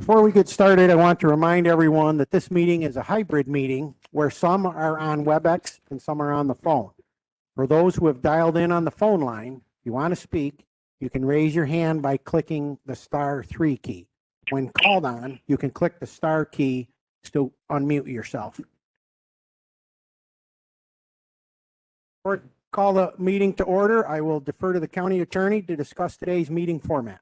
Before we get started, I want to remind everyone that this meeting is a hybrid meeting where some are on WebEx and some are on the phone. For those who have dialed in on the phone line, if you want to speak, you can raise your hand by clicking the *3 key. When called on, you can click the * key to unmute yourself. Or call the meeting to order. I will defer to the county attorney to discuss today's meeting format.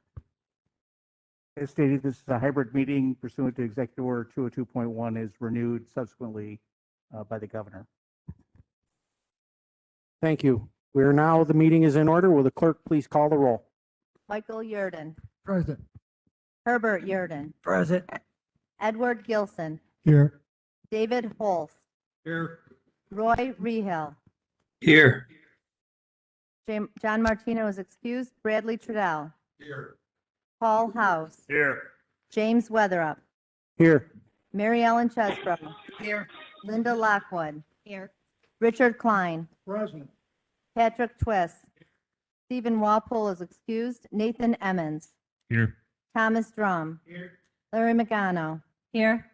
As stated, this is a hybrid meeting pursuant to Executive Order 202.1 is renewed subsequently by the governor. Thank you. The meeting is in order. Will the clerk please call the roll? Michael Yurden. Present. Herbert Yurden. Present. Edward Gilson. Here. David Holst. Here. Roy Rehel. Here. John Martino is excused. Bradley Trudell. Here. Paul House. Here. James Weatherup. Here. Mary Ellen Chesbro. Here. Linda Lockwood. Here. Richard Klein. Present. Patrick Twist. Stephen Walpole is excused. Nathan Emmons. Here. Thomas Drum. Here. Larry Magano. Here.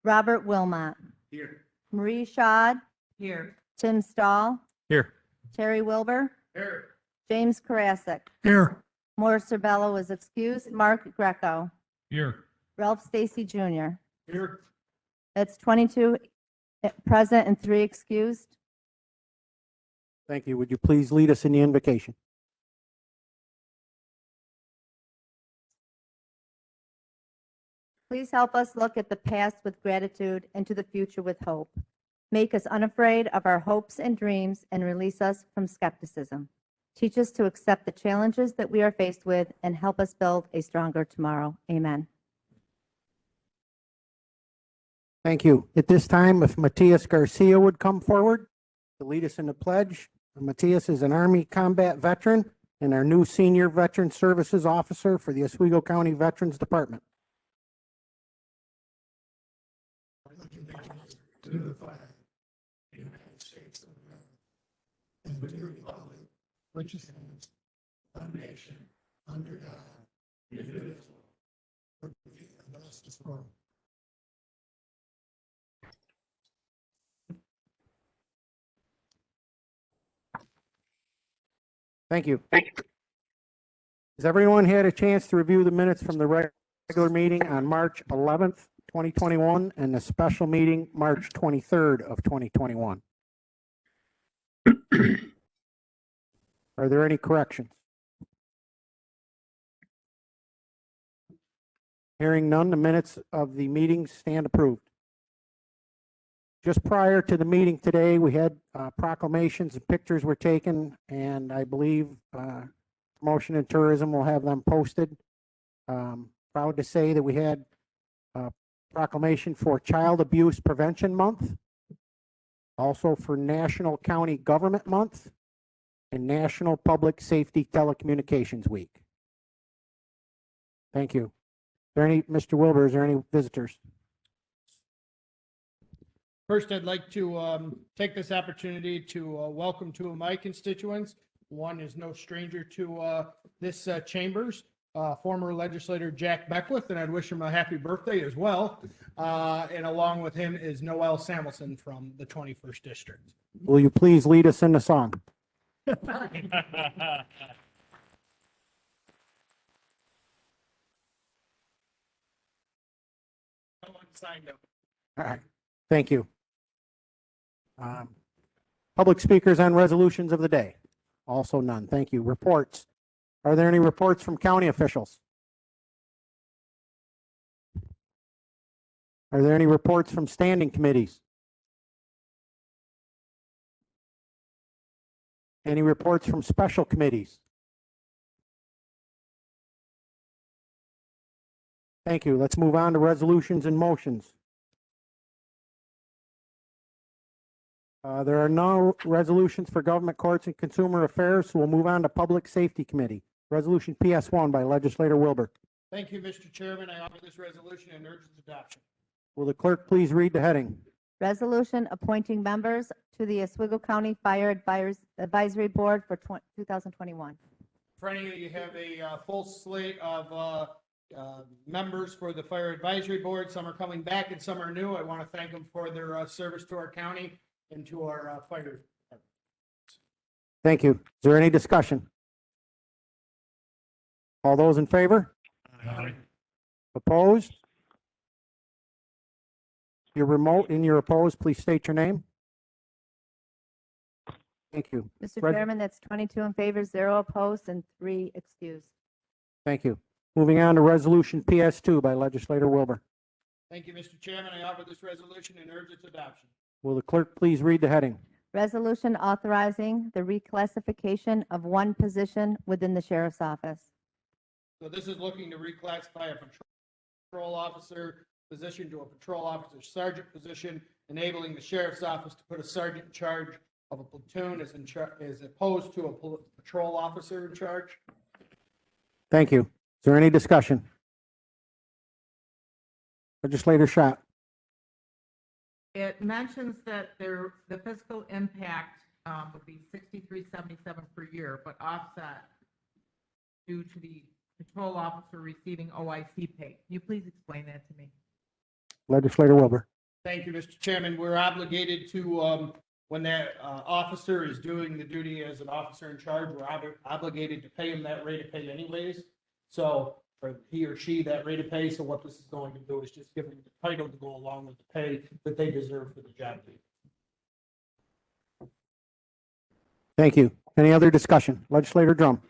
Robert Wilmot. Here. Marie Schad. Here. Tim Stahl. Here. Terry Wilbur. Here. James Karasik. Here. Morris Cerbello is excused. Mark Greco. Here. Ralph Stacy Jr. Here. That's 22 present and 3 excused. Thank you. Would you please lead us in the invocation? Please help us look at the past with gratitude and to the future with hope. Make us unafraid of our hopes and dreams and release us from skepticism. Teach us to accept the challenges that we are faced with and help us build a stronger tomorrow. Amen. Thank you. At this time, if Matias Garcia would come forward to lead us in the pledge. Matias is an Army combat veteran and our new Senior Veteran Services Officer for the Oswego County Veterans Department. To the flag of the United States of America and to the republic which stands one nation under God, indivisible, with liberty and justice for all. Thank you. Has everyone had a chance to review the minutes from the regular meeting on March 11th, 2021 and the special meeting March 23rd of 2021? Are there any corrections? Hearing none, the minutes of the meeting stand approved. Just prior to the meeting today, we had proclamations and pictures were taken, and I believe Promotion and Tourism will have them posted. Proud to say that we had a proclamation for Child Abuse Prevention Month, also for National County Government Month, and National Public Safety Telecommunications Week. Thank you. Mr. Wilbur, is there any visitors? First, I'd like to take this opportunity to welcome 2 of my constituents. One is no stranger to this chambers, former legislator Jack Beckwith, and I'd wish him a happy birthday as well. And along with him is Noel Samuelson from the 21st District. Will you please lead us in the song? No one signed up. All right. Thank you. Public speakers on resolutions of the day. Also none. Thank you. Reports. Are there any reports from county officials? Are there any reports from standing committees? Any reports from special committees? Thank you. Let's move on to resolutions and motions. There are no resolutions for government courts and consumer affairs, so we'll move on to Public Safety Committee. Resolution PS1 by Legislator Wilbur. Thank you, Mr. Chairman. I offer this resolution and urge its adoption. Will the clerk please read the heading? Resolution appointing members to the Oswego County Fire Advisory Board for 2021. In front of you, you have a full slate of members for the Fire Advisory Board. Some are coming back and some are new. I want to thank them for their service to our county and to our fire. Thank you. Is there any discussion? All those in favor? Opposed? You're remote and you're opposed, please state your name. Thank you. Mr. Res- Chairman, that's 22 in favor, 0 opposed, and 3 excused. Thank you. Moving on to Resolution PS2 by Legislator Wilbur. Thank you, Mr. Chairman. I offer this resolution and urge its adoption. Will the clerk please read the heading? Resolution authorizing the reclassification of one position within the sheriff's office. So this is looking to reclassify a patrol officer position to a patrol officer sergeant position, enabling the sheriff's office to put a sergeant in charge of a platoon as opposed to a patrol officer in charge. Thank you. Is there any discussion? Legislator Schott. It mentions that the fiscal impact would be $63.77 per year, but offset due to the patrol officer receiving OIC pay. Can you please explain that to me? Legislator Wilbur. Thank you, Mr. Chairman. We're obligated to, when that officer is doing the duty as an officer in charge, we're obligated to pay him that rate of pay anyways. So for he or she, that rate of pay. So what this is going to do is just give them the title to go along with the pay that they deserve for the job. Thank you. Any other discussion? Legislator Drum.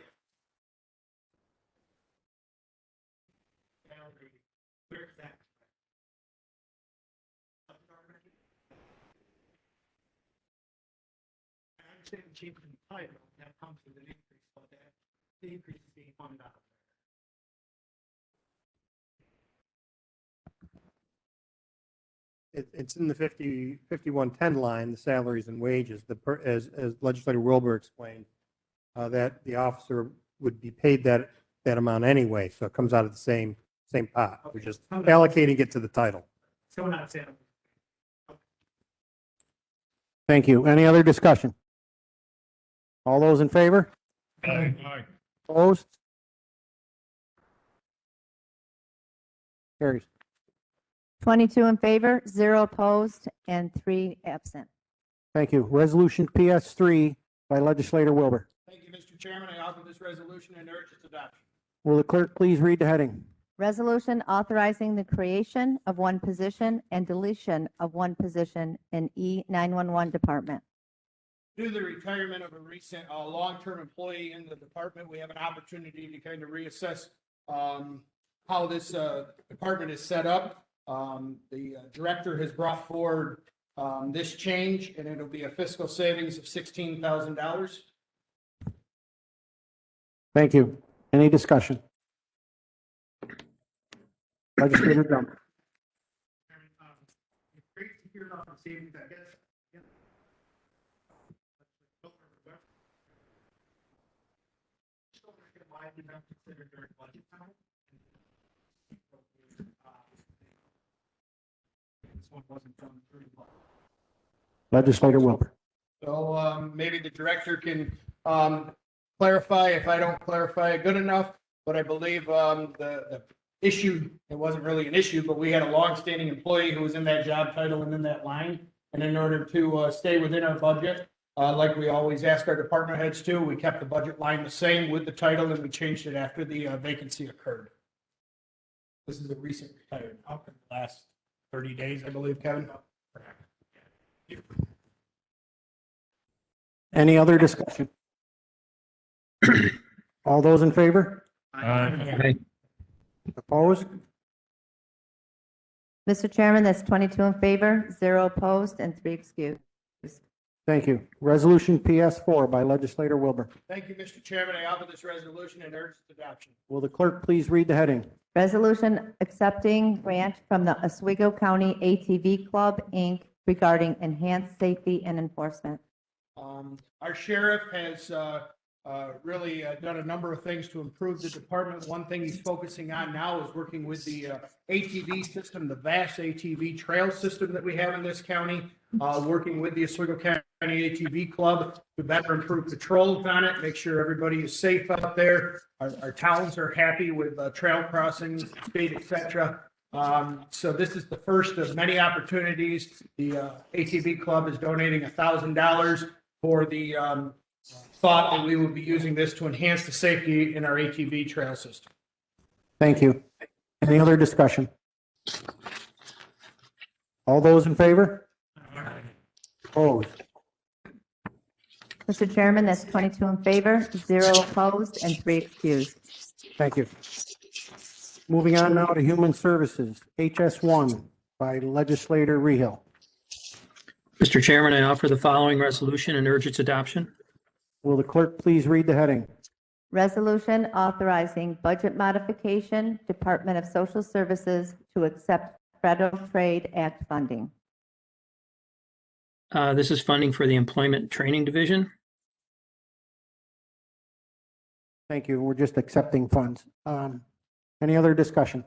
Changing the title, that comes with an increase, but that the increase is being funded out. It's in the 5110 line, the salaries and wages, as Legislator Wilbur explained, that the officer would be paid that amount anyway, so it comes out of the same pot. We're just allocating it to the title. So we're not saying. Thank you. Any other discussion? All those in favor? Aye. Opposed? Carries. 22 in favor, 0 opposed, and 3 absent. Thank you. Resolution PS3 by Legislator Wilbur. Thank you, Mr. Chairman. I offer this resolution and urge its adoption. Will the clerk please read the heading? Resolution authorizing the creation of one position and deletion of one position in E911 department. Due to the retirement of a recent long-term employee in the department, we have an opportunity to kind of reassess how this department is set up. The director has brought forward this change, and it'll be a fiscal savings of $16,000. Thank you. Any discussion? Legislator Drum. It's great to hear about the savings, I guess. Why we don't consider during budget time. This one wasn't done pretty well. Legislator Wilbur. So maybe the director can clarify if I don't clarify it good enough, but I believe the issue, it wasn't really an issue, but we had a longstanding employee who was in that job title and in that line. And in order to stay within our budget, like we always ask our department heads to, we kept the budget line the same with the title and we changed it after the vacancy occurred. This is a recent retirement, last 30 days, I believe, Kevin. Any other discussion? All those in favor? Opposed? Mr. Chairman, that's 22 in favor, 0 opposed, and 3 excused. Thank you. Resolution PS4 by Legislator Wilbur. Thank you, Mr. Chairman. I offer this resolution and urge its adoption. Will the clerk please read the heading? Resolution accepting grant from the Oswego County ATV Club, Inc. regarding enhanced safety and enforcement. Our sheriff has really done a number of things to improve the department. One thing he's focusing on now is working with the ATV system, the vast ATV trail system that we have in this county, working with the Oswego County County ATV Club to better improve patrols on it, make sure everybody is safe out there. Our towns are happy with trail crossings, speed, et cetera. So this is the first of many opportunities. The ATV Club is donating $1,000 for the thought that we will be using this to enhance the safety in our ATV trail system. Thank you. Any other discussion? All those in favor? Opposed? Mr. Chairman, that's 22 in favor, 0 opposed, and 3 excused. Thank you. Moving on now to Human Services, HS1 by legislator Rehill. Mr. Chairman, I offer the following resolution and urge its adoption. Will the clerk please read the heading? Resolution authorizing budget modification, Department of Social Services to accept Federal Trade Act funding. This is funding for the Employment Training Division. Thank you. We're just accepting funds. Any other discussion?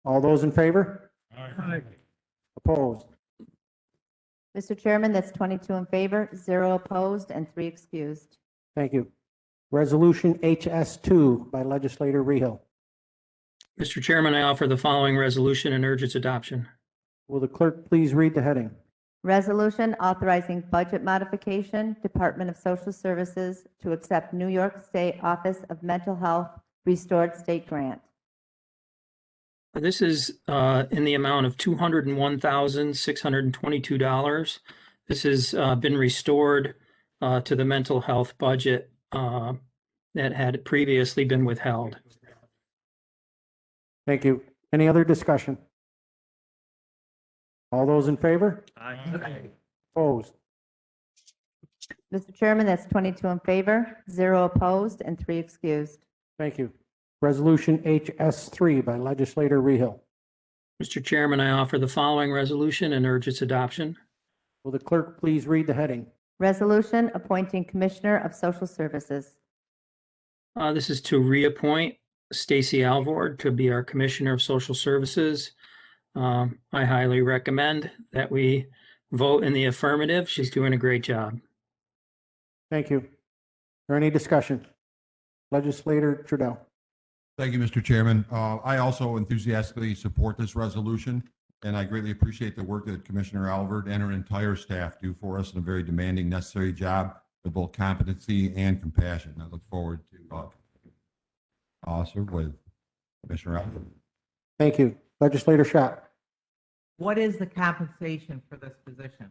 All those in favor? Opposed? Mr. Chairman, that's 22 in favor, 0 opposed, and 3 excused. Thank you. Resolution HS2 by legislator Rehill. Mr. Chairman, I offer the following resolution and urge its adoption. Will the clerk please read the heading? Resolution authorizing budget modification, Department of Social Services to accept New York State Office of Mental Health Restored State Grant. This is in the amount of $201,622. This has been restored to the mental health budget that had previously been withheld. Thank you. Any other discussion? All those in favor? Opposed? Mr. Chairman, that's 22 in favor, 0 opposed, and 3 excused. Thank you. Resolution HS3 by legislator Rehill. Mr. Chairman, I offer the following resolution and urge its adoption. Will the clerk please read the heading? Resolution appointing Commissioner of Social Services. This is to reappoint Stacy Alvord to be our Commissioner of Social Services. I highly recommend that we vote in the affirmative. She's doing a great job. Thank you. Is there any discussion? Legislator Trudeau. Thank you, Mr. Chairman. I also enthusiastically support this resolution, and I greatly appreciate the work that Commissioner Alvord and her entire staff do for us in a very demanding, necessary job with both competency and compassion. I look forward to serve with Commissioner Alvord. Thank you. Legislator Schott. What is the compensation for this position?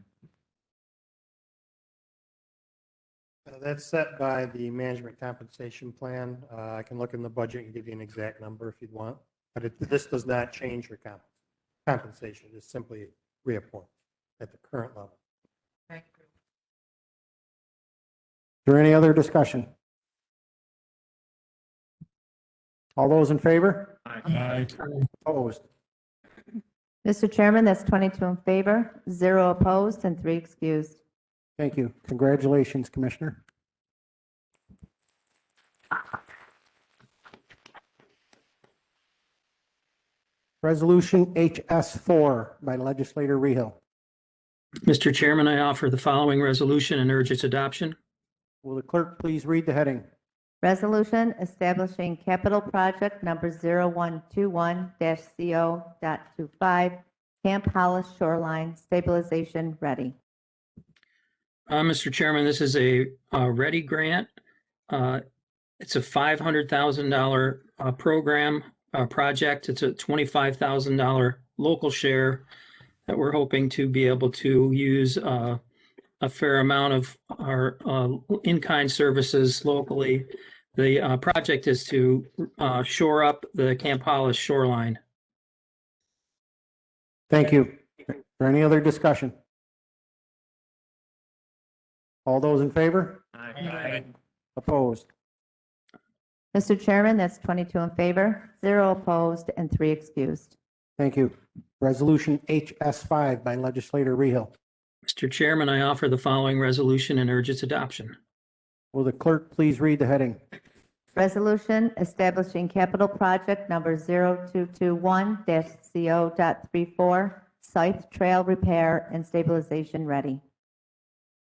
That's set by the management compensation plan. I can look in the budget and give you an exact number if you'd want, but this does not change your compensation. It's simply reappoint at the current level. Thank you. Is there any other discussion? All those in favor? Opposed? Mr. Chairman, that's 22 in favor, 0 opposed, and 3 excused. Thank you. Congratulations, Commissioner. Resolution HS4 by legislator Rehill. Mr. Chairman, I offer the following resolution and urge its adoption. Will the clerk please read the heading? Resolution establishing capital project number 0121-CO.25, Camp Hollis Shoreline Stabilization Ready. Mr. Chairman, this is a READY grant. It's a $500,000 program project. It's a $25,000 local share that we're hoping to be able to use a fair amount of our in-kind services locally. The project is to shore up the Camp Hollis shoreline. Thank you. Is there any other discussion? All those in favor? Opposed? Mr. Chairman, that's 22 in favor, 0 opposed, and 3 excused. Thank you. Resolution HS5 by legislator Rehill. Mr. Chairman, I offer the following resolution and urge its adoption. Will the clerk please read the heading? Resolution establishing capital project number 0221-CO.34, Scythe Trail Repair and Stabilization ready.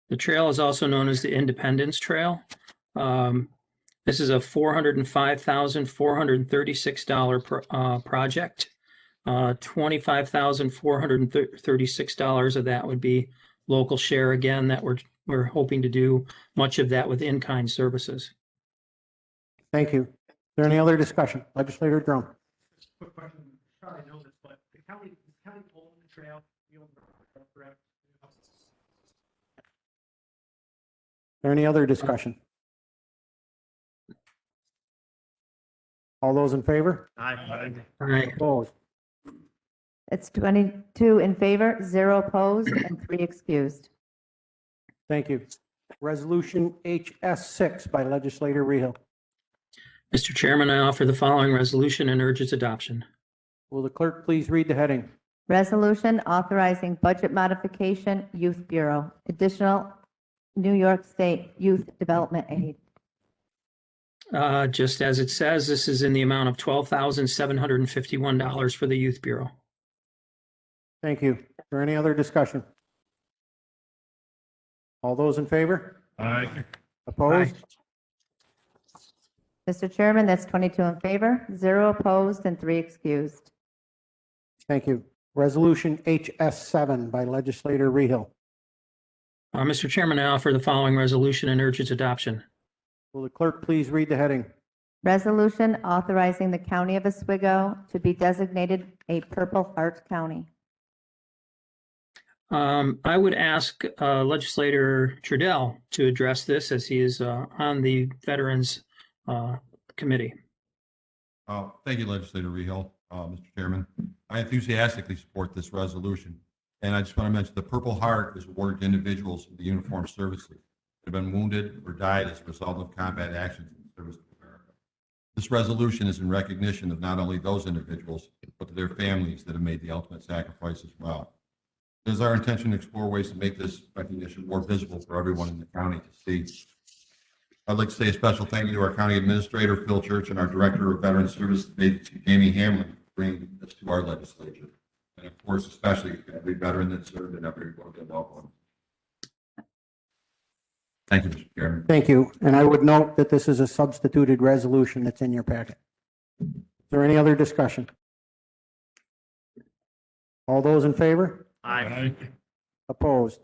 The trail is also known as the Independence Trail. This is a $405,436 project. $25,436 of that would be local share again, that we're hoping to do much of that with in-kind services. Thank you. Is there any other discussion? Legislator Drum. Quick question, probably know this, but the county own the trail, you own the trail, correct? Is there any other discussion? All those in favor? Aye. Aye. Opposed? It's 22 in favor, 0 opposed, and 3 excused. Thank you. Resolution HS6 by legislator Rehal. Mr. Chairman, I offer the following resolution and urge its adoption. Will the clerk please read the heading? Resolution authorizing budget modification, Youth Bureau, additional New York State Youth Development Aid. Just as it says, this is in the amount of $12,751 for the Youth Bureau. Thank you. Is there any other discussion? All those in favor? Aye. Opposed? Mr. Chairman, that's 22 in favor, 0 opposed, and 3 excused. Thank you. Resolution HS7 by legislator Rehal. Mr. Chairman, I offer the following resolution and urge its adoption. Will the clerk please read the heading? Resolution authorizing the County of Oswego to be designated a Purple Heart County. I would ask legislator Trudell to address this as he is on the Veterans Committee. Thank you, Legislator Rehal. Mr. Chairman, I enthusiastically support this resolution. And I just want to mention the Purple Heart is awarded to individuals in the uniformed services that have been wounded or died as a result of combat actions in service to America. This resolution is in recognition of not only those individuals, but to their families that have made the ultimate sacrifice as well. It is our intention to explore ways to make this recognition more visible for everyone in the county to see. I'd like to say a special thank you to our county administrator, Phil Church, and our director of Veteran Services, Jamie Hamlin, for bringing this to our legislature. And of course, especially every veteran that served and every loved one. Thank you, Mr. Chairman. Thank you. And I would note that this is a substituted resolution that's in your packet. Is there any other discussion? All those in favor? Aye. Opposed?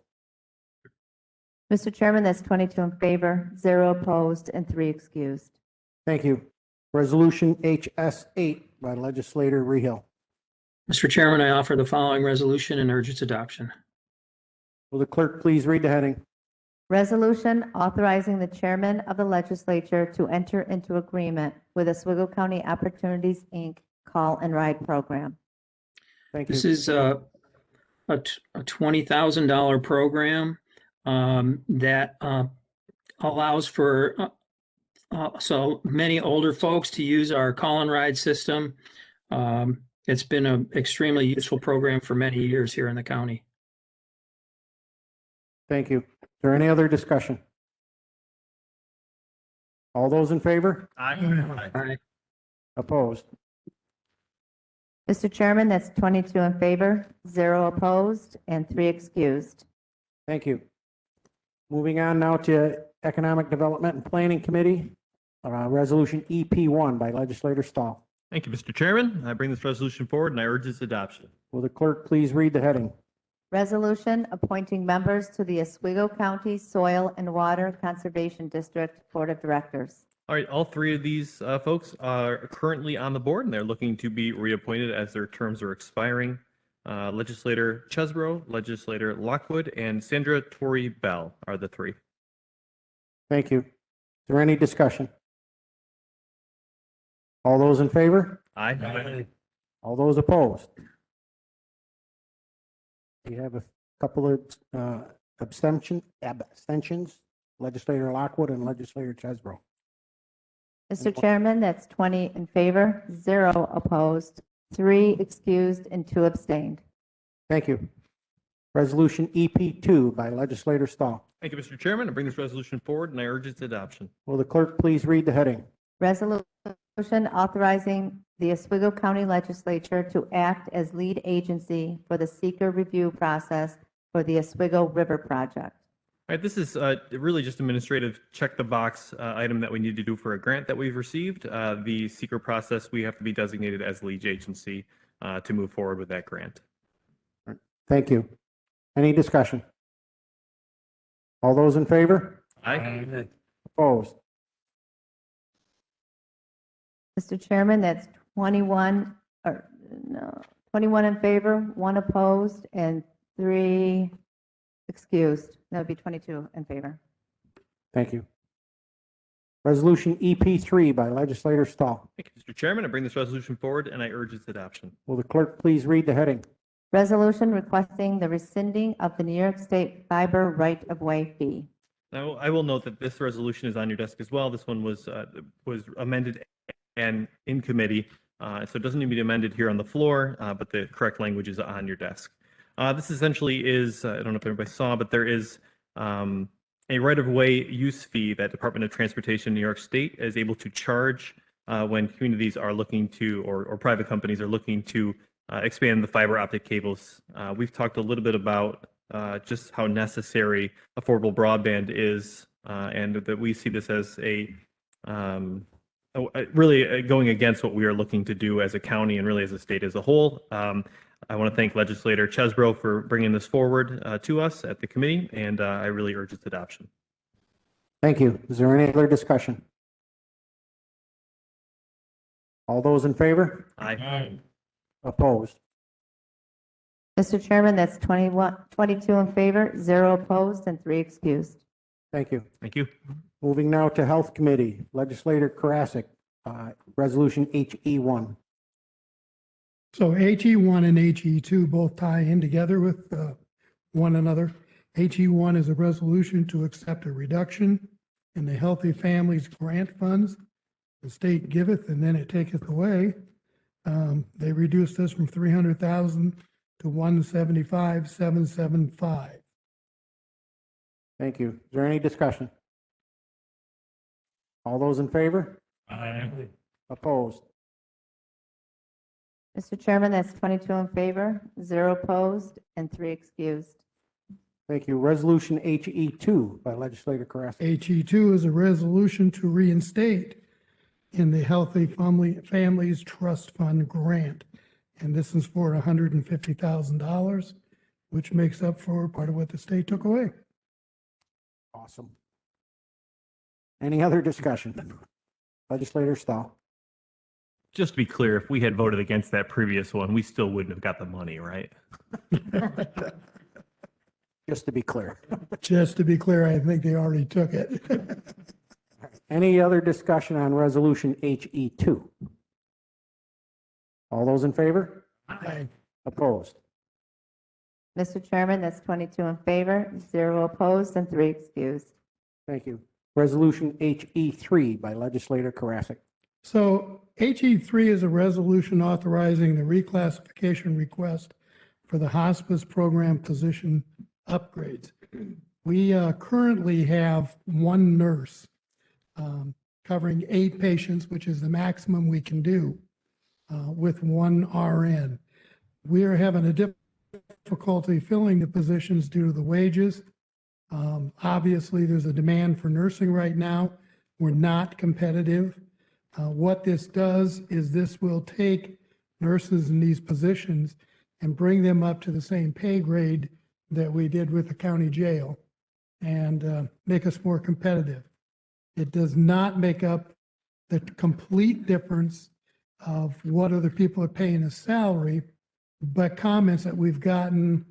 Mr. Chairman, that's 22 in favor, 0 opposed, and 3 excused. Thank you. Resolution HS8 by legislator Rehal. Mr. Chairman, I offer the following resolution and urge its adoption. Will the clerk please read the heading? Resolution authorizing the chairman of the legislature to enter into agreement with Oswego County Opportunities, Inc. Call and Ride Program. Thank you. This is a $20,000 program that allows for so many older folks to use our call and ride system. It's been an extremely useful program for many years here in the county. Thank you. Is there any other discussion? All those in favor? Aye. Opposed? Mr. Chairman, that's 22 in favor, 0 opposed, and 3 excused. Thank you. Moving on now to Economic Development and Planning Committee, Resolution EP1 by legislator Stahl. Thank you, Mr. Chairman. I bring this resolution forward and I urge its adoption. Will the clerk please read the heading? Resolution appointing members to the Oswego County Soil and Water Conservation District Board of Directors. All right, all three of these folks are currently on the board and they're looking to be reappointed as their terms are expiring. Legislator Chesbro, Legislator Lockwood, and Sandra Torrey Bell are the three. Thank you. Is there any discussion? All those in favor? Aye. All those opposed? We have a couple of abstentions, Legislator Lockwood and Legislator Chesbro. Mr. Chairman, that's 20 in favor, 0 opposed, 3 excused, and 2 abstained. Thank you. Resolution EP2 by legislator Stahl. Thank you, Mr. Chairman. I bring this resolution forward and I urge its adoption. Will the clerk please read the heading? Resolution authorizing the Oswego County Legislature to act as lead agency for the seeker review process for the Oswego River Project. All right, this is really just administrative check the box item that we need to do for a grant that we've received. The seeker process, we have to be designated as lead agency to move forward with that grant. Thank you. Any discussion? All those in favor? Aye. Opposed? Mr. Chairman, that's 21 in favor, 1 opposed, and 3 excused. That would be 22 in favor. Thank you. Resolution EP3 by legislator Stahl. Thank you, Mr. Chairman. I bring this resolution forward and I urge its adoption. Will the clerk please read the heading? Resolution requesting the rescinding of the New York State fiber right-of-way fee. Now, I will note that this resolution is on your desk as well. This one was amended and in committee, so it doesn't need to be amended here on the floor, but the correct language is on your desk. This essentially is, I don't know if everybody saw, but there is a right-of-way use fee that Department of Transportation New York State is able to charge when communities are looking to, or private companies are looking to expand the fiber optic cables. We've talked a little bit about just how necessary affordable broadband is, and that we see this as really going against what we are looking to do as a county and really as a state as a whole. I want to thank Legislator Chesbro for bringing this forward to us at the committee, and I really urge its adoption. Thank you. Is there any other discussion? All those in favor? Aye. Opposed? Mr. Chairman, that's 22 in favor, 0 opposed, and 3 excused. Thank you. Thank you. Moving now to Health Committee, Legislator Karasik, Resolution HE1. So HE1 and HE2 both tie in together with one another. HE1 is a resolution to accept a reduction in the Healthy Families Grant Funds. The state giveth and then it taketh away. They reduced this from 300,000 to 175,775. Thank you. Is there any discussion? All those in favor? Opposed? Mr. Chairman, that's 22 in favor, 0 opposed, and 3 excused. Thank you. Resolution HE2 by Legislator Karasik. HE2 is a resolution to reinstate in the Healthy Families Trust Fund grant. And this is for $150,000, which makes up for part of what the state took away. Awesome. Any other discussion? Legislator Stahl. Just to be clear, if we had voted against that previous one, we still wouldn't have got the money, right? Just to be clear. Just to be clear, I think they already took it. Any other discussion on Resolution HE2? All those in favor? Aye. Opposed? Mr. Chairman, that's 22 in favor, 0 opposed, and 3 excused. Thank you. Resolution HE3 by Legislator Karasik. So HE3 is a resolution authorizing the reclassification request for the hospice program physician upgrades. We currently have one nurse covering 8 patients, which is the maximum we can do with one RN. We are having a difficulty filling the positions due to the wages. Obviously, there's a demand for nursing right now. We're not competitive. What this does is this will take nurses in these positions and bring them up to the same pay grade that we did with the county jail and make us more competitive. It does not make up the complete difference of what other people are paying as salary, but comments that we've gotten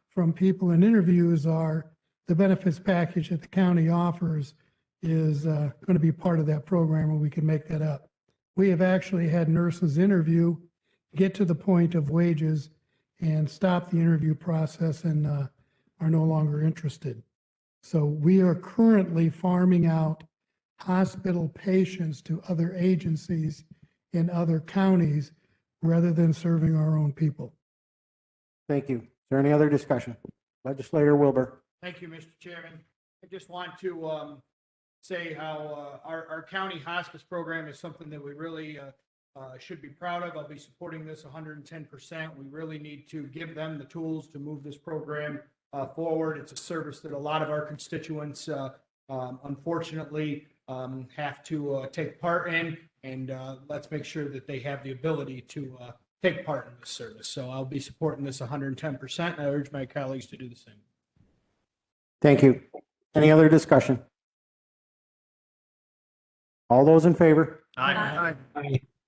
from people in interviews are the benefits package that the county offers is going to be part of that program, and we can make that up. We have actually had nurses interview, get to the point of wages, and stop the interview process and are no longer interested. So we are currently farming out hospital patients to other agencies in other counties rather than serving our own people. Thank you. Is there any other discussion? Legislator Wilbur. Thank you, Mr. Chairman. I just want to say how our county hospice program is something that we really should be proud of. I'll be supporting this 110%. We really need to give them the tools to move this program forward. It's a service that a lot of our constituents unfortunately have to take part in, and let's make sure that they have the ability to take part in this service. So I'll be supporting this 110%, and I urge my colleagues to do the same. Thank you. Any other discussion? All those in favor? Aye.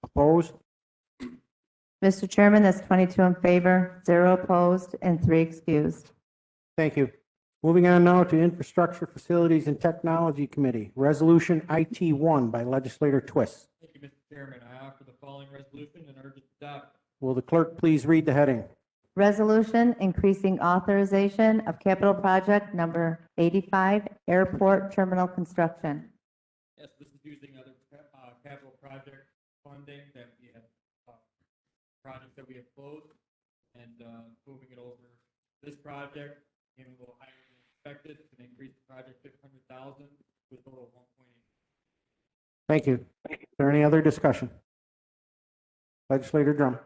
Opposed? Mr. Chairman, that's 22 in favor, 0 opposed, and 3 excused. Thank you. Moving on now to Infrastructure, Facilities, and Technology Committee, Resolution IT-1 by Legislator Twist. Thank you, Mr. Chairman. I offer the following resolution and urge its adoption. Will the clerk please read the heading? Resolution increasing authorization of capital project number 85, airport terminal construction. Yes, this is using other capital project funding that we have, projects that we have closed, and moving it over. This project came a little higher than expected, and increased the project 600,000 to a total of 1.8. Thank you. Is there any other discussion? Legislator Drum.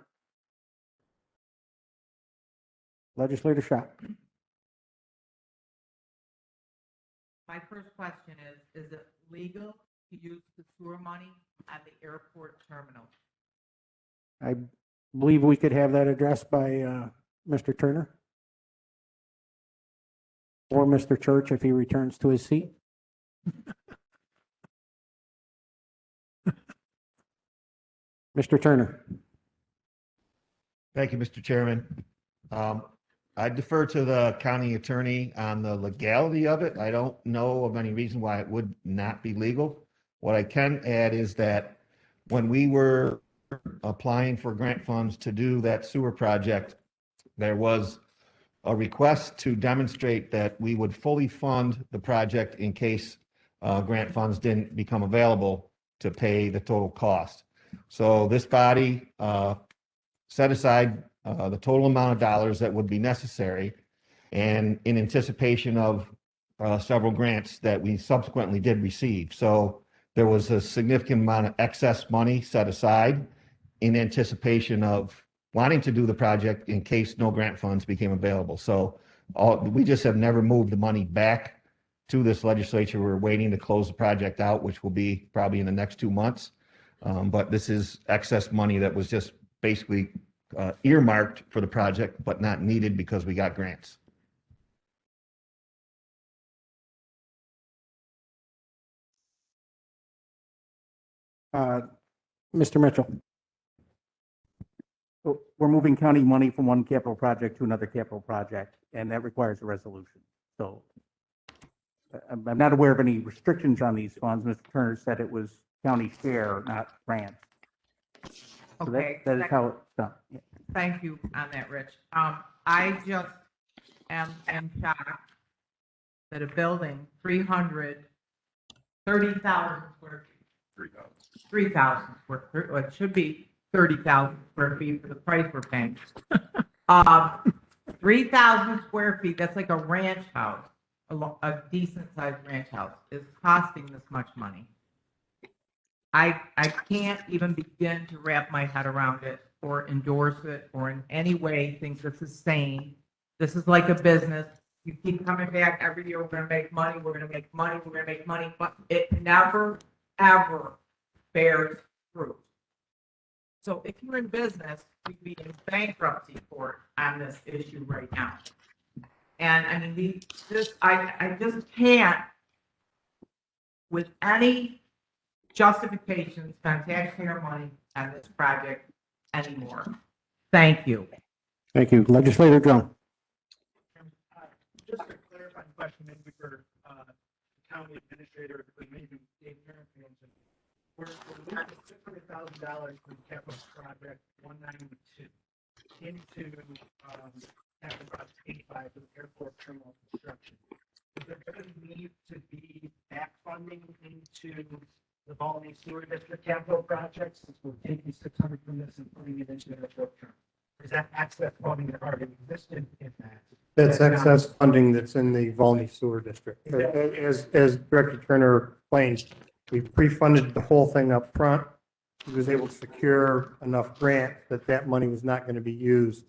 Legislator Schott. My first question is it legal to use the sewer money at the airport terminal? I believe we could have that addressed by Mr. Turner or Mr. Church if he returns to his seat. Mr. Turner. Thank you, Mr. Chairman. I defer to the county attorney on the legality of it. I don't know of any reason why it would not be legal. What I can add is that when we were applying for grant funds to do that sewer project, there was a request to demonstrate that we would fully fund the project in case grant funds didn't become available to pay the total cost. So this body set aside the total amount of dollars that would be necessary, and in anticipation of several grants that we subsequently did receive. So there was a significant amount of excess money set aside in anticipation of wanting to do the project in case no grant funds became available. So we just have never moved the money back to this legislature. We're waiting to close the project out, which will be probably in the next 2 months. But this is excess money that was just basically earmarked for the project, but not needed because we got grants. Mr. Mitchell. So we're moving county money from one capital project to another capital project, and that requires a resolution. So I'm not aware of any restrictions on these funds. Mr. Turner said it was county share, not grants. So Okay. that is how it's done. Yeah. Thank you on that, Rich. I just am in shock that a building, 330,000 square feet. 3,000 square feet, well, it should be 30,000 square feet for the price we're paying. 3,000 square feet, that's like a ranch house, a decent sized ranch house, is costing this much money. I can't even begin to wrap my head around it or endorse it or in any way think this is sane. This is like a business. You keep coming back every year, we're gonna make money, we're gonna make money, we're gonna make money, but it never, ever bears fruit. So if you're in business, you'd be in bankruptcy court on this issue right now. And I mean, I just can't, with any justification, spend taxpayer money on this project anymore. Thank you. Thank you. Legislator Drum. Just a clarifying question, maybe for the county administrator, or maybe Dave Parent. We're looking at $600,000 from capital project 192 into capital project 85 for the airport terminal construction. Is there going to need to be back funding into the Baltimore Sewer District capital projects, since we're taking 600 from this and putting it into the airport terminal? Is that access funding that already existed in that? That's excess funding that's in the Volney Sewer District. As Director Turner explained, we pre-funded the whole thing up front. He was able to secure enough grant that that money was not going to be used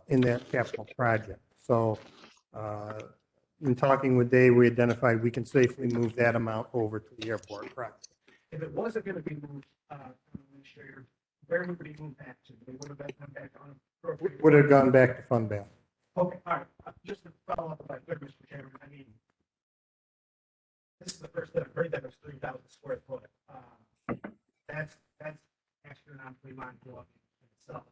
in that capital project. So in talking with Dave, we identified we can safely move that amount over to the airport project. If it wasn't going to be moved, Administrator, where would it be moved back to? They would have been come back on. Would have gone back to fund balance. Okay, all right. Just to follow up, if I could, Mr. Chairman, I mean, this is the first that I've heard that it's 3,000 square foot. That's astronomically mind-blowing in itself.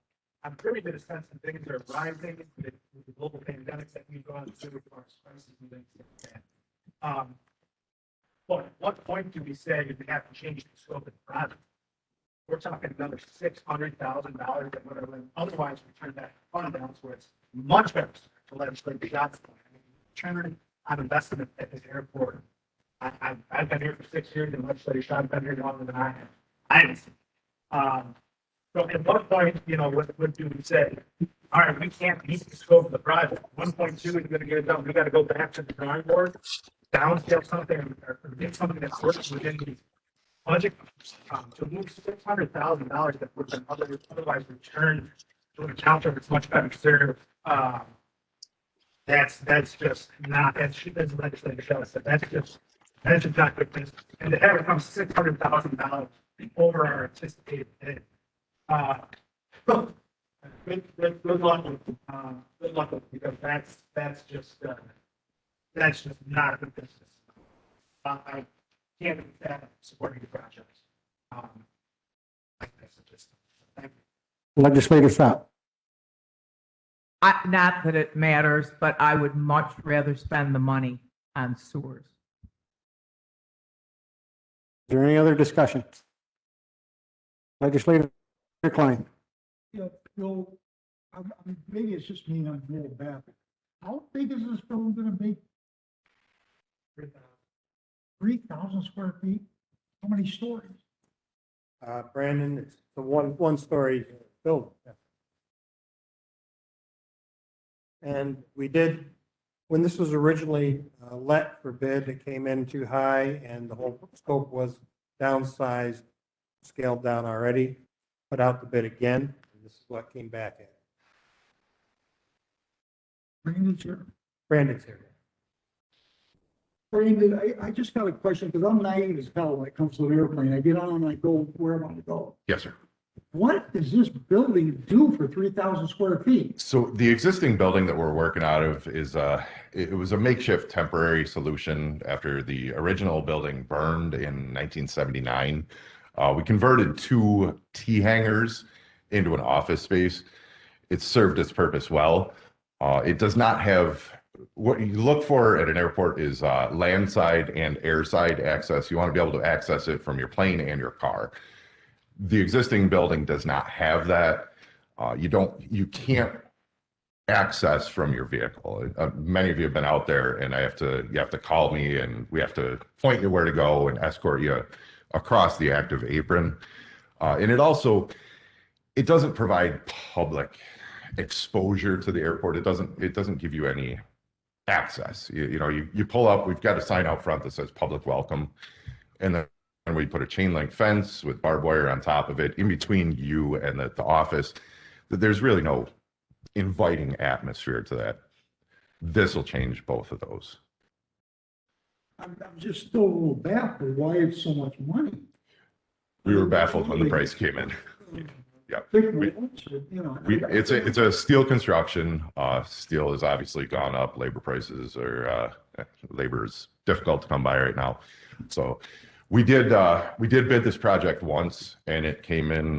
I'm pretty good at sense that things are rising with the global pandemics that we've gone through as far as prices and things like that. But at what point do we say we have to change the scope of the project? We're talking another $600,000 that would have been otherwise returned back to fund balance where it's much better to legislate the jobs plan. I mean, return on investment at this airport. I've been here for 6 years and legislators have been here longer than I have. I haven't seen. So at what point, what do we say? All right, we can't meet the scope of the project. 1.2 is going to get it done. We got to go back to the drawing board, downscale something, or get something that works within the budget to move $600,000 that would have been otherwise returned to an account that's much better served. That's just not, as legislator Shelley said, that's just not good business. And to have it come $600,000 over our anticipated bid. Good luck with it, because that's just not a good business. I can't be that supporting the project. Thank you. Legislator Sapp. Not that it matters, but I would much rather spend the money on sewers. Is there any other discussion? Legislator Klein. Yeah, Bill, maybe it's just me, I'm a little baffled. How big is this building gonna be? 3,000 square feet? How many stories? Brandon, it's the one-story building. And we did, when this was originally let for bid, it came in too high and the whole scope was downsized, scaled down already, put out the bid again. And this is what came back at. Brandon's here. Brandon's here. Brandon, I just got a question, because I'm naive as hell when it comes to an airplane. I get on and I go where I want to go. Yes, sir. What does this building do for 3,000 square feet? So the existing building that we're working out of is it was a makeshift temporary solution after the original building burned in 1979. We converted 2 T hangars into an office space. It served its purpose well. It does not have, what you look for at an airport is landside and airside access. You want to be able to access it from your plane and your car. The existing building does not have that. You can't access from your vehicle. Many of you have been out there, and you have to call me, and we have to point you where to go and escort you across the active apron. And it doesn't provide public exposure to the airport. It doesn't give you any access. You pull up. We've got a sign out front that says "Public Welcome," and then we put a chain link fence with barbed wire on top of it in between you and the office. There's really no inviting atmosphere to that. This will change both of those. I'm just still a little baffled why it's so much money. We were baffled when the price came in. Yeah. It's a steel construction. Steel has obviously gone up. Labor is difficult to come by right now. So we did bid this project once, and it came in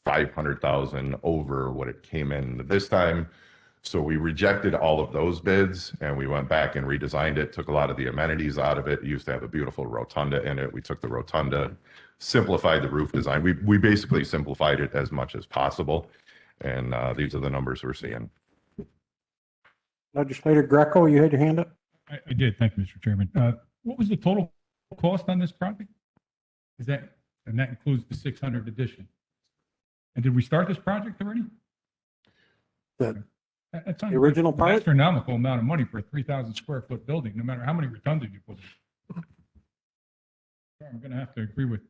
$500,000 over what it came in this time. So we rejected all of those bids, and we went back and redesigned it, took a lot of the amenities out of it. It used to have a beautiful rotunda in it. We took the rotunda, simplified the roof design. We basically simplified it as much as possible, and these are the numbers we're seeing. Legislator Greco, you had your hand up? I did. Thank you, Mr. Chairman. What was the total cost on this project? And that includes the 600 addition? And did we start this project already? The That's the original an part? astronomical amount of money for a 3,000 square foot building, no matter how many rotundas you put in. I'm going to have to agree with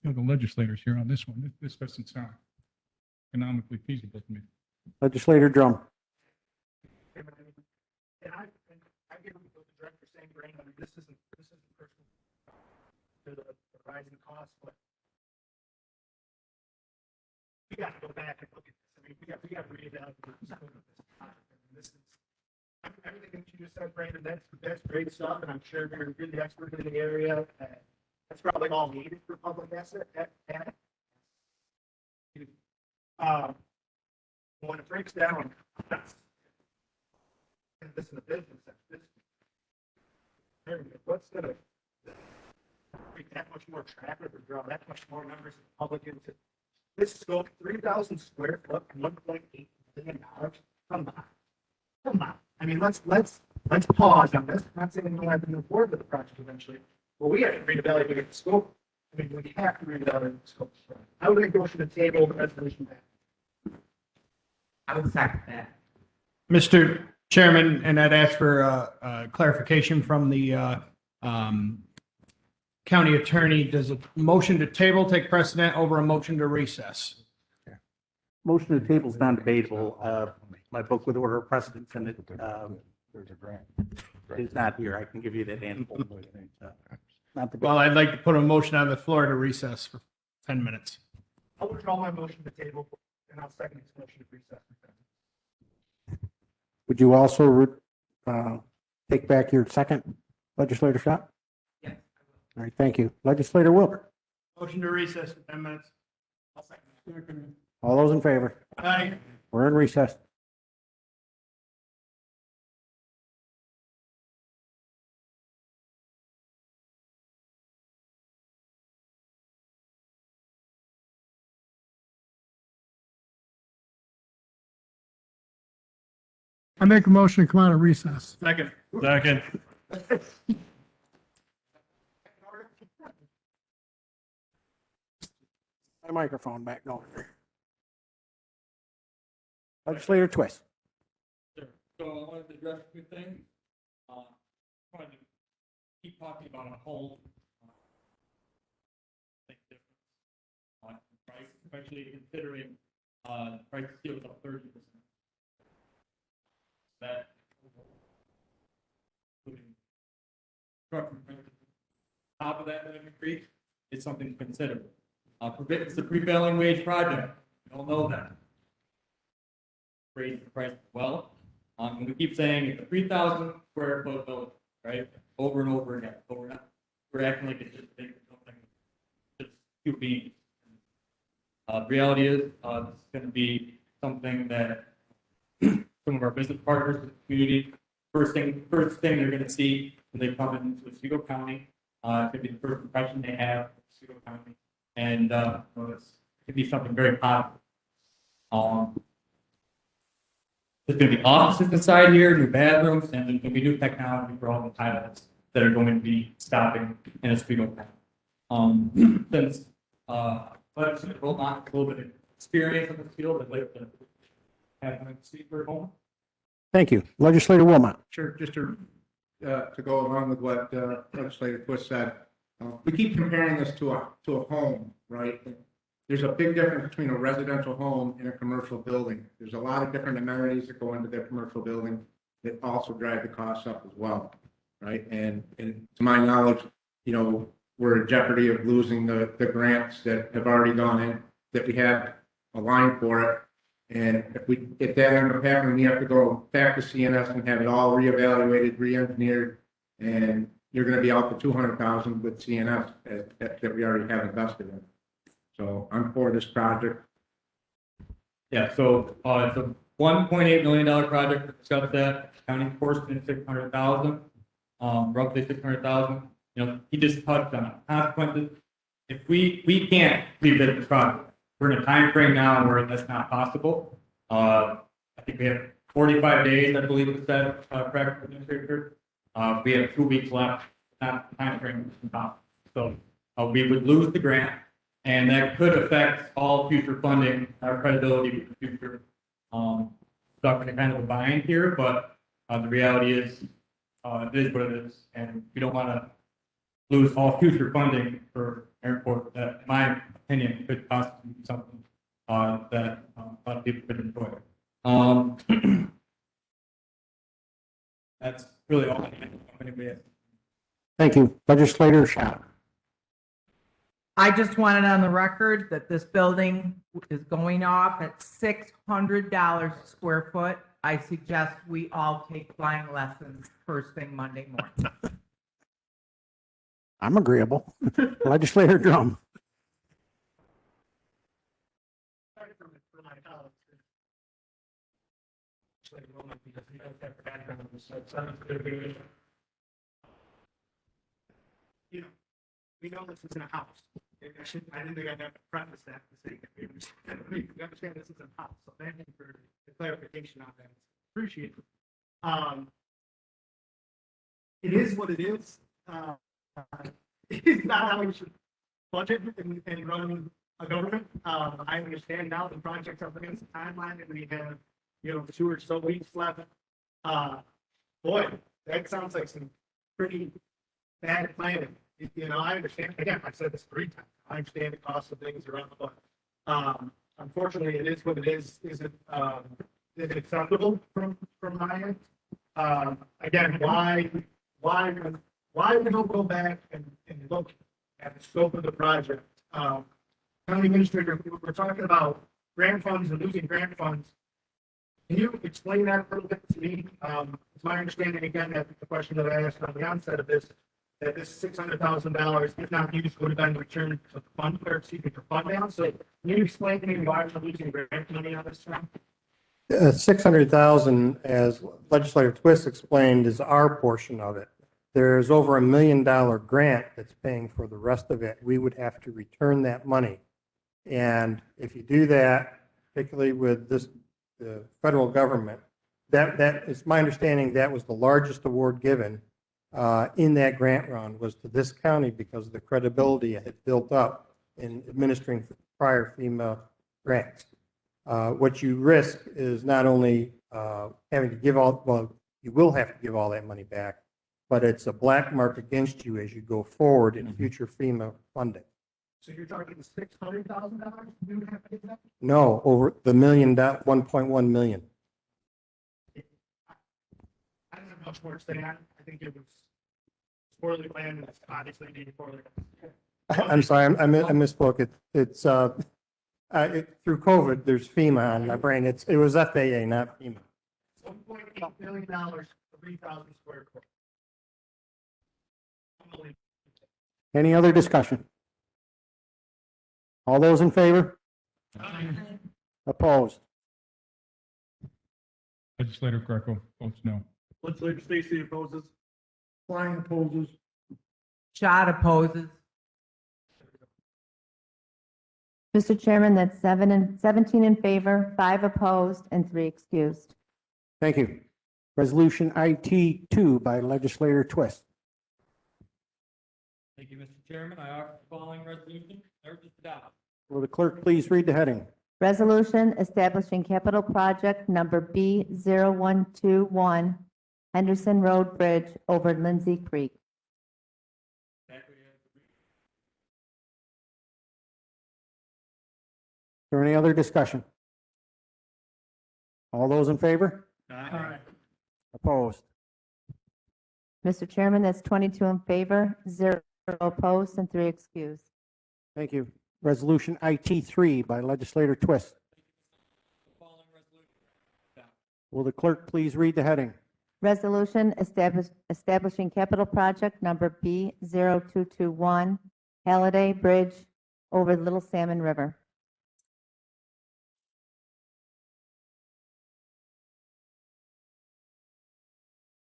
the legislators here on this one. This doesn't sound economically feasible to me. Legislator Drum. And I give the director same grain. I mean, this isn't personal to the rising costs, but we got to go back and look at this. I mean, we got to reevaluate some of this project. I mean, this is everything that you just said, Brandon. That's great stuff, and I'm sure you're the expert in the area. That's probably all needed for public asset. When it breaks down, that's this is a business. What's going to make that much more traffic or draw that much more members of the public into this scope? 3,000 square foot, $1.8 billion. Come on. I mean, let's pause on this. I'm not saying we'll have to move forward with the project eventually, but we have to reevaluate the scope. I mean, we have to reevaluate the scope. I would make a motion to table the resolution back. I would second that. Mr. Chairman, and I'd ask for clarification from the county attorney. Does a motion to table take precedent over a motion to recess? Motion to table is non-debatable. My book with order of precedence in it is not here. I can give you that animal. Not Well, I'd like to put a motion on the floor to recess for 10 minutes. I'll withdraw my motion to table, and I'll second this motion to recess. Would you also take back your second, Legislator Schott? Yes. All right, thank you. Legislator Wilbur. Motion to recess for 10 minutes. I'll second. All those in favor? Aye. We're in recess. I make a motion to come out of recess. Second. My microphone back going. Legislator Twist. Sure. So I wanted to address two things. Wanted to keep talking about a whole difference on price, especially considering the price of steel is up 30%. That including truck and top of that increase is something to consider. It's a prevailing wage project. We all know that. Raise the price as well. And we keep saying it's a 3,000 square foot building, right? Over and over again. But we're acting like it's just big something, just two beams. Reality is, this is going to be something that some of our business partners in the community, first thing they're going to see when they come into Oswego County, it's going to be the first impression they have of Oswego County, and it's going to be something very positive. There's going to be offices inside here, new bathrooms, and there's going to be new technology for all the pilots that are going to be stopping in Oswego County. Since but will not a little bit of experience in this field, I'd like to have them see for home. Thank you. Legislator Wilmot. Sure, just to go along with what Legislator Twist said, we keep comparing this to a home, right? There's a big difference between a residential home and a commercial building. There's a lot of different amenities that go into that commercial building that also drive the costs up as well, right? And to my knowledge, we're in jeopardy of losing the grants that have already gone in, that we have a line for it. And if that ends up happening, we have to go back to CNS and have it all reevaluated, re-engineered, and you're going to be out to 200,000 with CNS that we already have invested in. So I'm for this project. Yeah, so it's a $1.8 million project to discuss that. County portion is 600,000, roughly 600,000. He just touched on it. Consequences. If we can't rebid the project, we're in a time frame now where that's not possible. I think we have 45 days, I believe it said, correct, Administrator? We have 2 weeks left. That time frame is impossible. So we would lose the grant. And that could affect all future funding, our credibility for the future. Stuck in a kind of a bind here, but the reality is, it is what it is, and we don't want to lose all future funding for airport. That, in my opinion, could possibly be something that a lot of people could enjoy. That's really all I have. Anybody else? Thank you. Legislator Schott. I just wanted on the record that this building is going off at $600 a square foot. I suggest we all take flying lessons first thing Monday morning. I'm agreeable. Legislator Drum. Sorry for my colleagues. Because we don't have background on this, so it's not gonna be. You know, we know this isn't a house. I didn't think I'd have to preface that to say that we understand this isn't a house, so thank you for the clarification on that. Appreciate it. It is what it is. It's not how we should budget and run a government. I understand now the project's up against the timeline and we have, 2 or so weeks left. Boy, that sounds like some pretty bad planning. I understand, again, I've said this 3 times. I understand the cost of things around the but unfortunately, it is what it is. Is it acceptable from my end? Again, why we don't go back and look at the scope of the project? County Administrator, we're talking about grant funds and losing grant funds. Can you explain that a little bit to me? It's my understanding, again, that the question that I asked on the onset of this, that this $600,000, if not used, would have been returned to the fund, or excuse me, for fund balance. So can you explain to me why we're losing grant money on this one? 600,000, as Legislator Twist explained, is our portion of it. There's over $1 million grant that's paying for the rest of it. We would have to return that money. And if you do that, particularly with the federal government, that is my understanding, that was the largest award given in that grant round was to this county because of the credibility it had built up in administering prior FEMA grants. What you risk is not only having to give you will have to give all that money back, but it's a black mark against you as you go forward in future FEMA funding. So you're talking $600,000 we would have to give that? No, over the $1.1 million. I don't have much more to say on it. I think it was poorly planned and it's obviously being poorly. I'm sorry, I misspoke. It's through COVID, there's FEMA on my brain. It was FAA, not FEMA. $1.8 million for 3,000 square foot. Unbelievable. Any other discussion? All those in favor? Opposed? Legislator Greco votes no. Legislator Stacy opposes. Klein opposes. Schott opposes. Mr. Chairman, that's 17 in favor, 5 opposed, and 3 excused. Thank you. Resolution IT 2 by Legislator Twist. Thank you, Mr. Chairman. I offer the following resolution. Urge its adoption. Will the clerk please read the heading? Resolution establishing capital project number B0121 Henderson Road Bridge over Lindsay Creek. Is there any other discussion? All those in favor? Aye. Opposed? Mr. Chairman, that's 22 in favor, 0 opposed, and 3 excused. Thank you. Resolution IT 3 by Legislator Twist. Will the clerk please read the heading? Resolution establishing capital project number B0221 Halliday Bridge over Little Salmon River.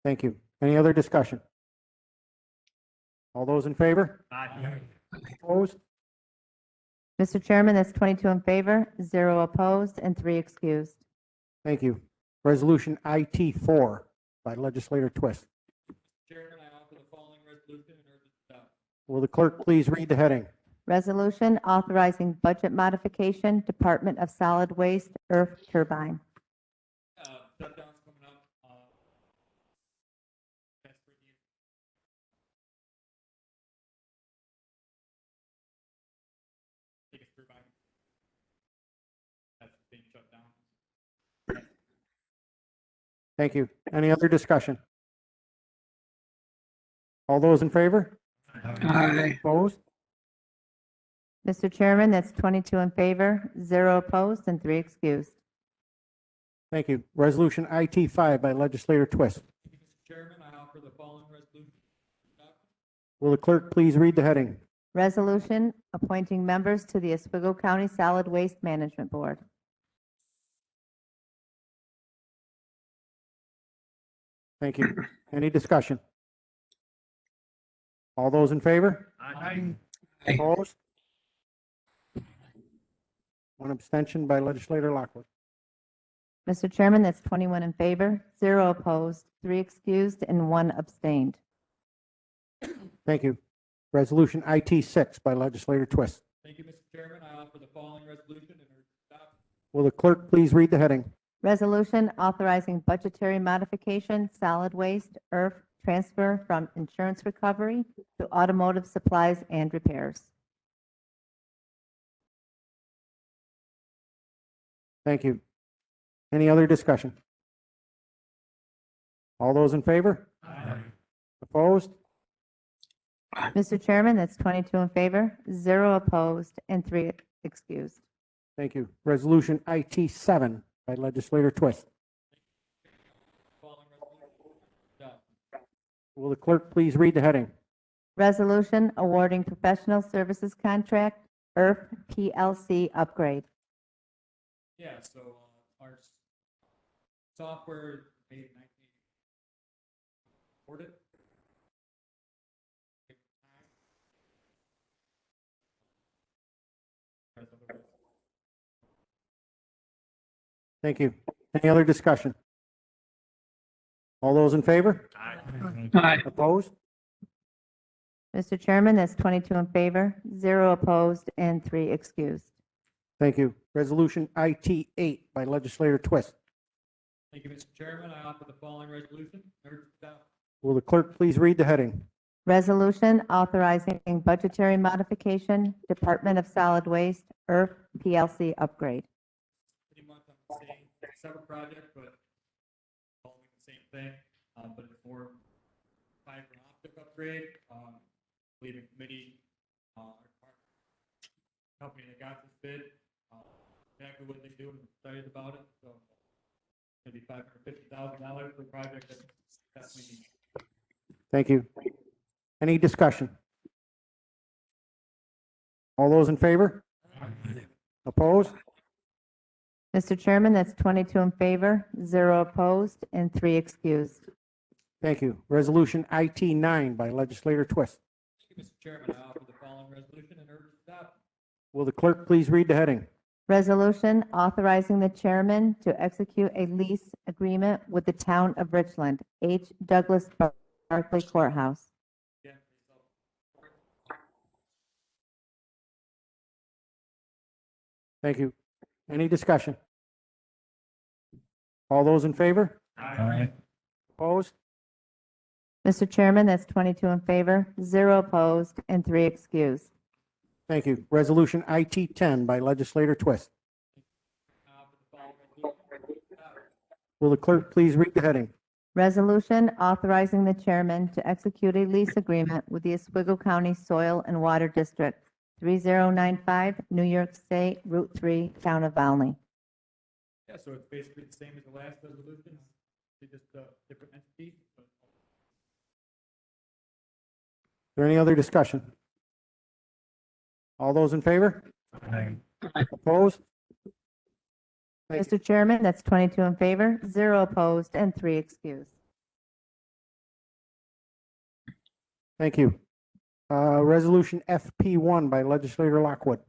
Thank you. Any other discussion? All those in favor? Aye. Opposed? Mr. Chairman, that's 22 in favor, 0 opposed, and 3 excused. Thank you. Resolution IT 4 by Legislator Twist. Chairman, I offer the following resolution and urge its adoption. Will the clerk please read the heading? Resolution authorizing budget modification, Department of Solid Waste, Earth Turbine. Shutdown's coming up. That's for you. Take us through by. That's being shut down. Thank you. Any other discussion? All those in favor? Aye. Opposed? Mr. Chairman, that's 22 in favor, 0 opposed, and 3 excused. Thank you. Resolution IT5 by legislator Twist. Mr. Chairman, I offer the following resolution. Will the clerk please read the heading? Resolution appointing members to the Oswego County Solid Waste Management Board. Thank you. Any discussion? All those in favor? Aye. Opposed? One abstention by legislator Lockwood. Mr. Chairman, that's 21 in favor, 0 opposed, 3 excused, and 1 abstained. Thank you. Resolution IT6 by legislator Twist. Thank you, Mr. Chairman. I offer the following resolution and urge its adoption. Will the clerk please read the heading? Resolution authorizing budgetary modification, solid waste, earth transfer from insurance recovery to automotive supplies and repairs. Thank you. Any other discussion? All those in favor? Aye. Opposed? Mr. Chairman, that's 22 in favor, 0 opposed, and 3 excused. Thank you. Resolution IT7 by legislator Twist. Following resolution. Adoption. Will the clerk please read the heading? Resolution awarding professional services contract, earth PLC upgrade. Yeah, so our software made in 1980. It. Thank you. Any other discussion? All those in favor? Aye. Opposed? Mr. Chairman, that's 22 in favor, 0 opposed, and 3 excused. Thank you. Resolution IT8 by legislator Twist. Thank you, Mr. Chairman. I offer the following resolution. Urge its adoption. Will the clerk please read the heading? Resolution authorizing budgetary modification, Department of Solid Waste, earth PLC upgrade. Pretty much on the same, separate project, but following the same thing, but it's more fiber optic upgrade. Leaving committee, our company that got this bid, exactly what they do, and excited about it, so it's gonna be $550,000 for a project that definitely needs. Thank you. Any discussion? All those in favor? Opposed? Mr. Chairman, that's 22 in favor, 0 opposed, and 3 excused. Thank you. Resolution IT9 by legislator Twist. Thank you, Mr. Chairman. I offer the following resolution and urge its adoption. Will the clerk please read the heading? Resolution authorizing the chairman to execute a lease agreement with the town of Richland, H. Douglas Barclay Courthouse. Again, Thank you. Any discussion? All those in favor? Aye. Opposed? Mr. Chairman, that's 22 in favor, 0 opposed, and 3 excused. Thank you. Resolution IT10 by legislator Twist. I offer the following resolution and urge its adoption. Will the clerk please read the heading? Resolution authorizing the chairman to execute a lease agreement with the Oswego County Soil and Water District, 3095 New York State, Route 3, Town of Valney. Yeah, so it's basically the same as the last resolution, it's just a different entity, but Is there any other discussion? All those in favor? Opposed? Thank you. Mr. Chairman, that's 22 in favor, 0 opposed, and 3 excused. Thank you. Resolution FP1 by legislator Lockwood.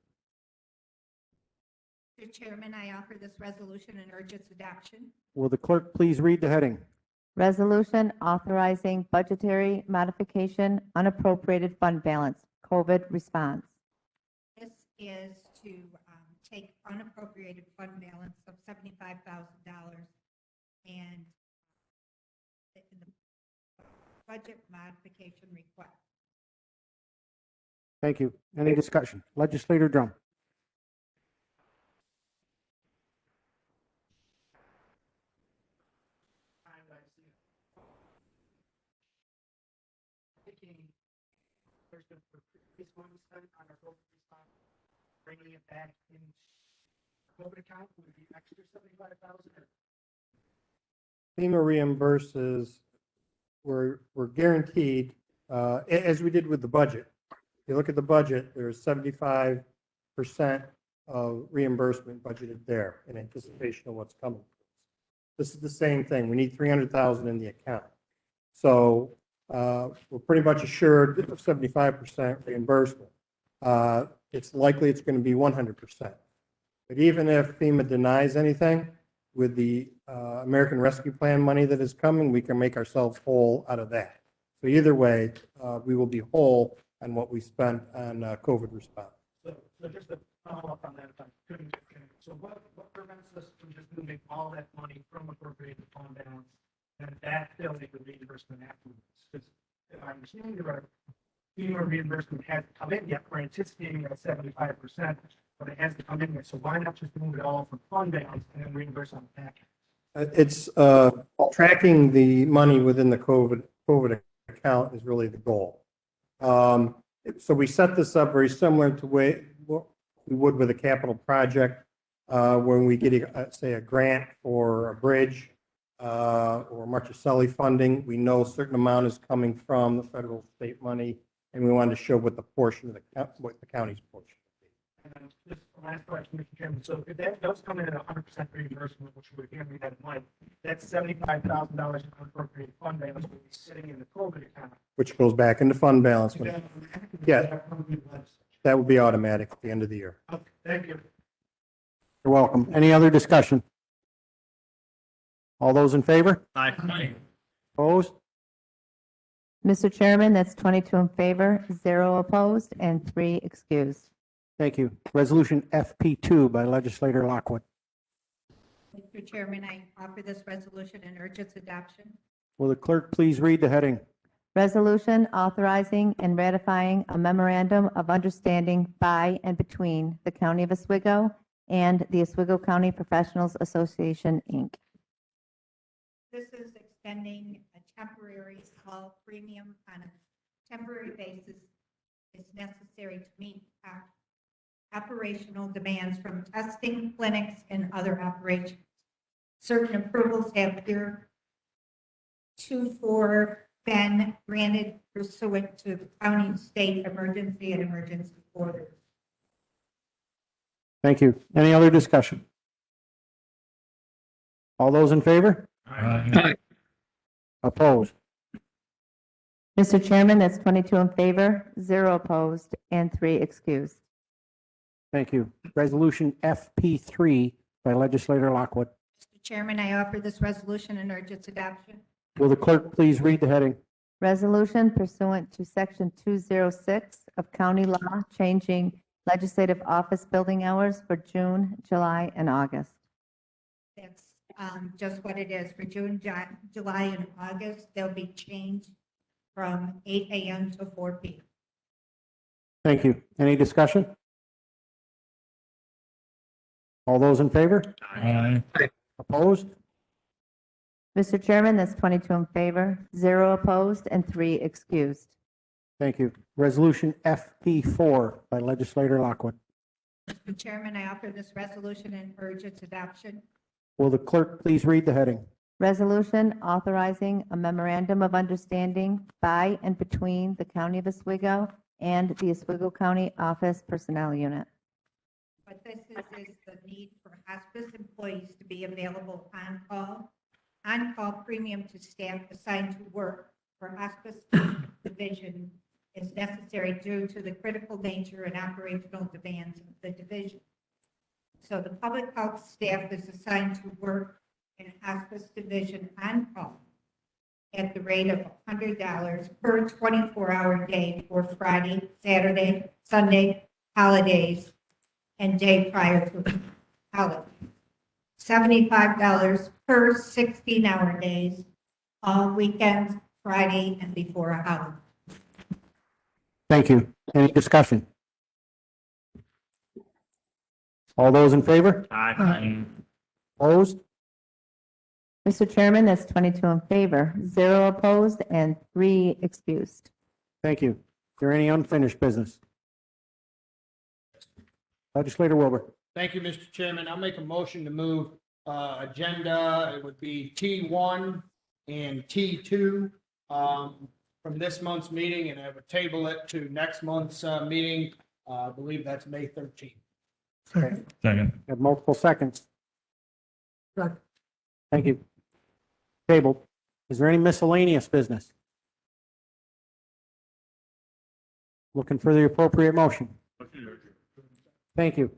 Mr. Chairman, I offer this resolution and urge its adoption. Will the clerk please read the heading? Resolution authorizing budgetary modification, unappropriated fund balance, COVID response. is to take unappropriated fund balance of $75,000 and the budget modification request. Thank you. Any discussion? Legislator Drum. There's been previous money spent on our COVID response, bringing it back in COVID account would be extra 75,000. FEMA reimburses, we're guaranteed, as we did with the budget. If you look at the budget, there's 75% of reimbursement budgeted there in anticipation of what's coming. This is the same thing. We need 300,000 in the account. So we're pretty much assured of 75% reimbursement. It's likely it's going to be 100%. But even if FEMA denies anything, with the American Rescue Plan money that is coming, we can make ourselves whole out of that. So either way, we will be whole on what we spent on COVID response. So just to follow up on that, if I couldn't, so what prevents us from just moving all that money from appropriated fund balance and that building the reimbursement afterwards? Because if I understand you right, FEMA reimbursement hasn't come in yet. We're anticipating at 75%, but it hasn't come in yet. So why not just move it all from fund balance and then reimburse on the back end? It's tracking the money within the COVID account is really the goal. So we set this up very similar to what we would with a capital project, when we get, say, a grant for a bridge or Marchicelli funding. We know a certain amount is coming from the federal state money, and we wanted to show what the portion of what the county's portion. And then just last question, Mr. Chairman. So if that does come in at 100% reimbursement, which would again be that in mind, that's $75,000 in unappropriated fund balance will be sitting in the COVID account. Which goes back into fund balance. Is that automatic? Yeah. Is that probably less? That would be automatic at the end of the year. Okay, thank you. You're welcome. Any other discussion? All those in favor? Aye. Opposed? Mr. Chairman, that's 22 in favor, 0 opposed, and 3 excused. Thank you. Resolution FP2 by legislator Lockwood. Mr. Chairman, I offer this resolution and urge its adoption. Will the clerk please read the heading? Resolution authorizing and ratifying a memorandum of understanding by and between the County of Oswego and the Oswego County Professionals Association, Inc. This is extending a temporary call premium on a temporary basis is necessary to meet operational demands from testing clinics and other operations. Certain approvals have heretofore been granted pursuant to county, state emergency and emergency orders. Thank you. Any other discussion? All those in favor? Aye. Opposed? Mr. Chairman, that's 22 in favor, 0 opposed, and 3 excused. Thank you. Resolution FP3 by legislator Lockwood. Mr. Chairman, I offer this resolution and urge its adoption. Will the clerk please read the heading? Resolution pursuant to Section 206 of County Law, changing legislative office building hours for June, July, and August. That's just what it is. For June, July, and August, they'll be changed from 8 a.m. to 4 p.m. Thank you. Any discussion? All those in favor? Aye. Opposed? Mr. Chairman, that's 22 in favor, 0 opposed, and 3 excused. Thank you. Resolution FP4 by legislator Lockwood. Mr. Chairman, I offer this resolution and urge its adoption. Will the clerk please read the heading? Resolution authorizing a memorandum of understanding by and between the County of Oswego and the Oswego County Office Personnel Unit. What this is the need for hospice employees to be available on call. On-call premium to staff assigned to work for hospice division is necessary due to the critical nature and operational demands of the division. So the public health staff is assigned to work in hospice division on call at the rate of $100 per 24-hour day for Friday, Saturday, Sunday, holidays, and day prior to holiday. $75 per 16-hour days, all weekends, Friday, and before a holiday. Thank you. Any discussion? All those in favor? Aye. Opposed? Mr. Chairman, that's 22 in favor, 0 opposed, and 3 excused. Thank you. Is there any unfinished business? Legislator Wilbur. Thank you, Mr. Chairman. I'll make a motion to move agenda, it would be T1 and T2 from this month's meeting, and I would table it to next month's meeting. I believe that's May 13th. Second. Have multiple seconds. Thank you. Tabled. Is there any miscellaneous business? Looking for the appropriate motion. Thank you.